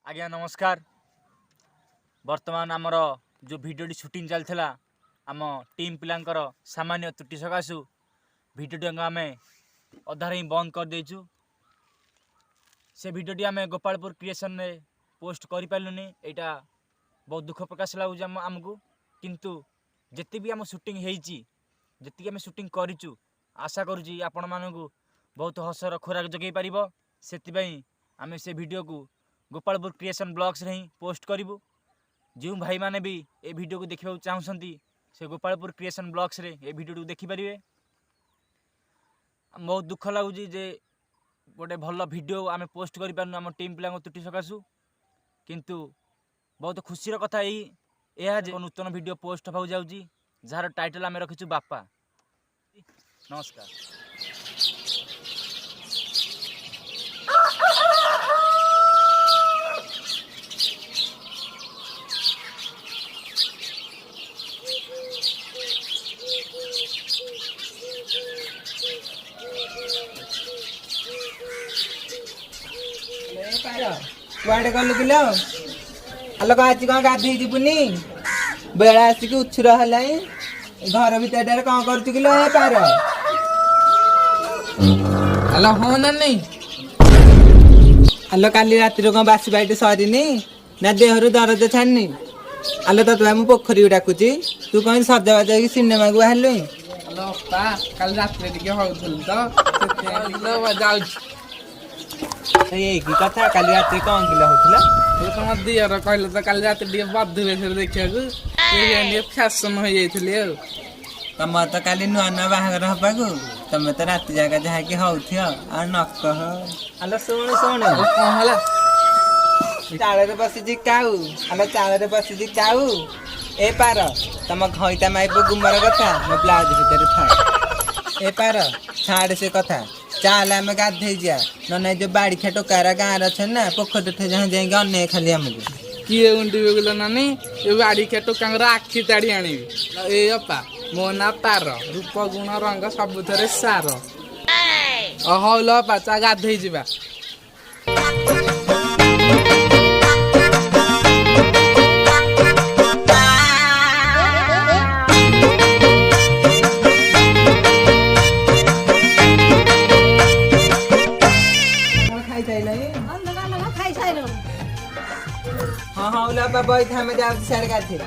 आज्ञा नमस्कार। वर्तमान आमर जो भिडियोटी शूटिंग चलता आम टीम पिलांकर सामान्य त्रुटि सकाशु भिडियोटी आम अधारे ही बंद कर देचु। से भिडियोटी आम गोपालपुर क्रिएशन में पोस्ट कर पार्लुनी। यहाँ बहुत दुख प्रकाश लगुच आमको, किंतु जिते भी आम शूटिंग होती जी आम शूटिंग करूँ आशा करुँच आपण मानू बहुत हसर खोराक जगै पार। से आम से वीडियो को गोपालपुर क्रिएशन ब्लॉग्स रे ही पोस्ट करूँ। जो भाई माने भी ए वीडियो को देखा चाहते से गोपालपुर क्रिएशन ब्लॉग्स रे ए वीडियो को देखिपारे। बहुत दुख लगुच जे गोटे भल वीडियो आम पोस्ट कर पार्नु आम टीम पिला त्रुटि सकाशु, किंतु बहुत खुशी कथा यह नूतन वीडियो पोस्ट हो जाऊँगी जार टाइटल आम रखीचु बापा। नमस्कार। कुआडे गलु किलो आलोक आज कौन गाधे जीवनी बेला आसिक उछुर है घर भर कौन कर पार हेलो हाँ ना नहीं आलो काली रात कौन बासी बैठ सरीनी ना देहरु दरद छाड़नी। आलो तो मुझे पोखरी डाकुची तू कहीं सजबाज हो सिनेमा को बाहर हेलो पा कल रात रे टिके होउथल तो जाउ की कथा काली रात कौन किला होतला तो तुम दियर कहले तो कल रात टिके बद्ध बेसर देखिया को ये फैशन हो जाइथले। तुम तो काली नुआ नुआ बाहर हबाकू तुम तो रात जागा जहाँकि होथि आ न कह। आलो सुन सुन कौन हला चाल बसी काऊ आलो चाल बसी काऊ ए पार तुम घईता माइप गुमर कथा मो ब्लाउज भितर था। ए पार छाड़ से कथा चाल आम गाधे जा न जो बाड़ी खा टोकार गाँव अच्छे ना पोखर जहाँ जाए अने खाली आमको किए उंडी गल नानी ये बाड़ी के टोकांगर आखि ताड़ी आनी ए अपा मो ना पार रूप गुण रंग सब थरे सार हौ ल अपा चा गाधे जीवा। हाँ हाँ बाबा बैठ हमें जाओ सारे गाथे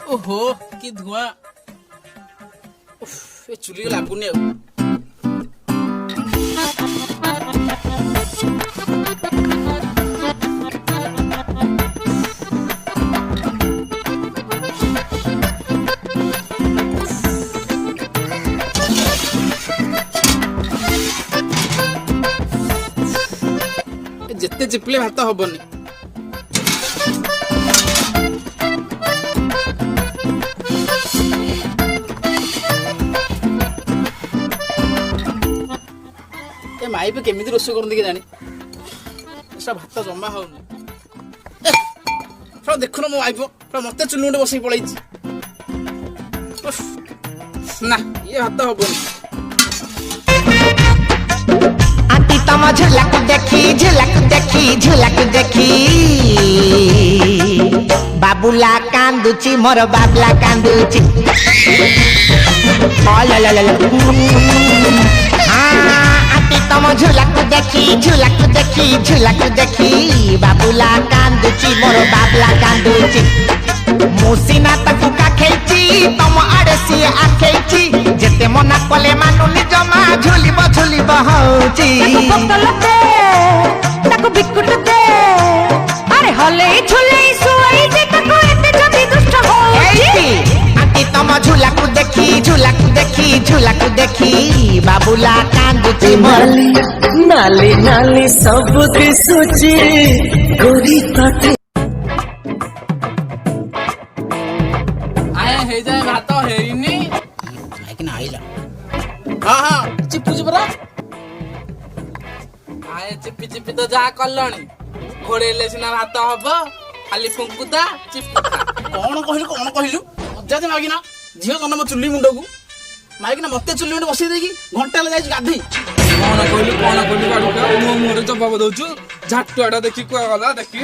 ओहो कि धुआं ये चुली लागुनी अब जिते चिपले भात हबनी। ए माई पे केमिति रोषे करन के जानी ऐसा भात जमा होनी फ्रा देखुन मो आइबो फ्रा मते चुलुंडे बसई पळैछि ना ये भात हबनी। तम झलक देखी बाबुला कांदुची मोर बाबला कांदुची आती तम झलक देखी बाबुला कांदुची मोर बाबला कांदुची मुसीना तक काखेची तम आड़े सी आखेची जेते मना कले मानुनी जमा झुलिब हौची ताको बिकुट दे अरे हले झुले सुई जे ताको एते जदी दुष्ट होई आंटी तम झुलाकु देखी बाबुला कांदुची नाली नाली नाली सब दिसुची गोरी तटे आए हे जाए भात हेइनी लेकिन आइला हाँ हाँ चिपु चिपरा आए चिपी चिपी तो जा कलणी घोड़ेले सिना भात हब ଖାଲି ଫୁଙ୍କୁତା ଚିପୁତା। କଣ କହିଲୁ ଅଜାତି ମାଗିନା ଝିଅ ଜନ୍ମ ଚୁଲି ମୁଣ୍ଡକୁ ମାଗିନା ମତେ ଚୁଲି ମୁଣ୍ଡ ବସେଇ ଦେଇକି ଘଣ୍ଟା ହେଲା ଯାଇଛି ଗାଧେଇ। କଣ କହିଲୁ ବାଡୁକା ମୋ ମୁହଁରେ ଜବାବ ଦଉଛୁ। ଝାଟୁଆଟା ଦେଖି କୁଆ ଗଲା ଦେଖି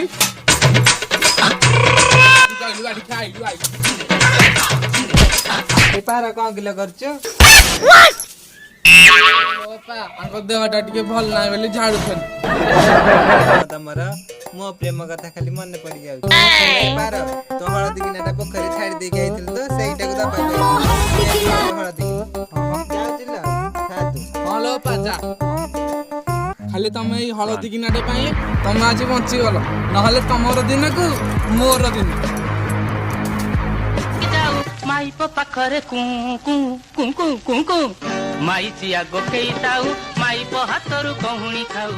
ଏ ପାର କଣ କିଲୋ କରୁଛୁ? ଆଙ୍କ ଦେହଟା ଟିକେ ଭଲ ନାହିଁ ବୋଲି ଝାଡୁଛନ୍ତି। ତମର ମୋ ପ୍ରେମ କଥା ଖାଲି ମନେ ପଡି ଯାଉଛି। ଏ ପାର ତୋ ହଳଦୀ ଗିନାଟା ପୋଖରୀ ଛାଡି ଦେଇକି ଆଇଥିଲୁ ତ ସେଇଟାକୁ ଦବା ପାଇଁ ହଳଦୀ ଯାଉଛି ଲୋ ଖା ତୁ। ହଁ ଲୋ ଅପା ଯା। ଖାଲି ତମେ ଏଇ ହଳଦୀ ଗିନାଟେ ପାଇଁ ତମେ ଆଜି ବଞ୍ଚିଗଲ, ନହେଲେ ତମର ଦିନକୁ ମୋର ଦିନ। ମାଇପ ପାଖରେ କୁଁ କୁଁ କୁଁ କୁଁ କୁଁ କୁଁ ମାଇଚିଆ ଗୋକେଇ ତାଉ ମାଇପ ହାତରୁ କହୁଣି ଖାଉ।